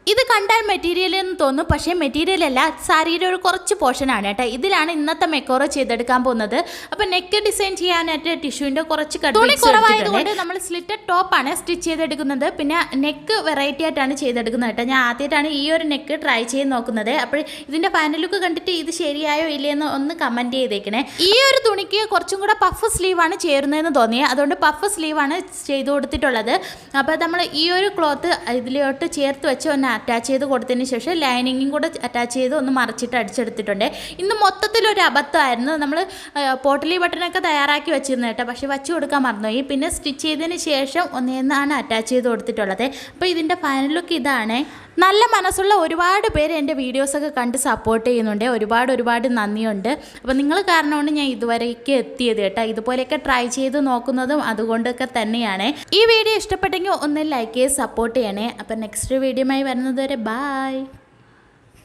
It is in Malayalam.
ഇത് കണ്ടാൽ മെറ്റീരിയൽ എന്ന് തോന്നും, പക്ഷേ മെറ്റീരിയൽ അല്ല, സാരിയുടെ ഒരു കുറച്ച് പോർഷനാണ് കേട്ടോ. ഇതിലാണ് ഇന്നത്തെ മെക്കോറോ ചെയ്തെടുക്കാൻ പോകുന്നത്. അപ്പോൾ നെക്ക് ഡിസൈൻ ചെയ്യാനായിട്ട് ടിഷ്യൂവിൻ്റെ കുറച്ച് തുണി കുറവായതുകൊണ്ട് നമ്മൾ സ്ലിറ്റഡ് ടോപ്പാണ് സ്റ്റിച്ച് ചെയ്തെടുക്കുന്നത്. പിന്നെ നെക്ക് വെറൈറ്റി ആയിട്ടാണ് ചെയ്തെടുക്കുന്നത് കേട്ടോ. ഞാൻ ആദ്യമായിട്ടാണ് ഈ ഒരു നെക്ക് ട്രൈ ചെയ്ത് നോക്കുന്നത്. അപ്പോൾ ഇതിൻ്റെ ഫൈനൽ ലുക്ക് കണ്ടിട്ട് ഇത് ശരിയായോ ഇല്ലയെന്ന് ഒന്ന് കമൻറ്റ് ചെയ്തേക്കണേ. ഈ ഒരു തുണിക്ക് കുറച്ചും കൂടെ പഫ് സ്ലീവാണ് ചേരുന്നതെന്ന് തോന്നിയത്, അതുകൊണ്ട് പഫ് സ്ലീവാണ് ചെയ്ത് കൊടുത്തിട്ടുള്ളത്. അപ്പോൾ നമ്മൾ ഈ ഒരു ക്ലോത്ത് ഇതിലോട്ട് ചേർത്ത് വെച്ച് ഒന്ന് അറ്റാച്ച് ചെയ്ത് കൊടുത്തതിന് ശേഷം ലൈനിങ്ങും കൂടെ അറ്റാച്ച് ചെയ്ത് ഒന്ന് മറിച്ചിട്ട് അടിച്ചെടുത്തിട്ടുണ്ട്. ഇന്ന് മൊത്തത്തിലൊരു അബദ്ധമായിരുന്നു. നമ്മൾ പോട്ടലി ബട്ടണൊക്കെ തയ്യാറാക്കി വെച്ചിരുന്നു കേട്ടോ, പക്ഷേ വച്ച് കൊടുക്കാൻ മറന്നുപോയി. പിന്നെ സ്റ്റിച്ച് ചെയ്തതിന് ശേഷം ഒന്നേന്നാണ് അറ്റാച്ച് ചെയ്ത് കൊടുത്തിട്ടുള്ളത്. അപ്പോൾ ഇതിൻ്റെ ഫൈനൽ ലുക്ക് ഇതാണ്. നല്ല മനസ്സുള്ള ഒരുപാട് പേര് എൻ്റെ വീഡിയോസൊക്കെ കണ്ട് സപ്പോർട്ട് ചെയ്യുന്നുണ്ട്. ഒരുപാട് നന്ദിയുണ്ട്. അപ്പോൾ നിങ്ങൾ കാരണമാണ് ഞാൻ ഇതുവരേക്ക് എത്തിയത് കേട്ടോ. ഇതുപോലെയൊക്കെ ട്രൈ ചെയ്ത് നോക്കുന്നതും അതുകൊണ്ടൊക്കെ തന്നെയാണ്. ഈ വീഡിയോ ഇഷ്ടപ്പെട്ടെങ്കിൽ ഒന്ന് ലൈക്ക് ചെയ്ത് സപ്പോർട്ട് ചെയ്യണേ. അപ്പോൾ നെക്സ്റ്റ് വീഡിയോയുമായി വരുന്നത് വരെ ബൈ.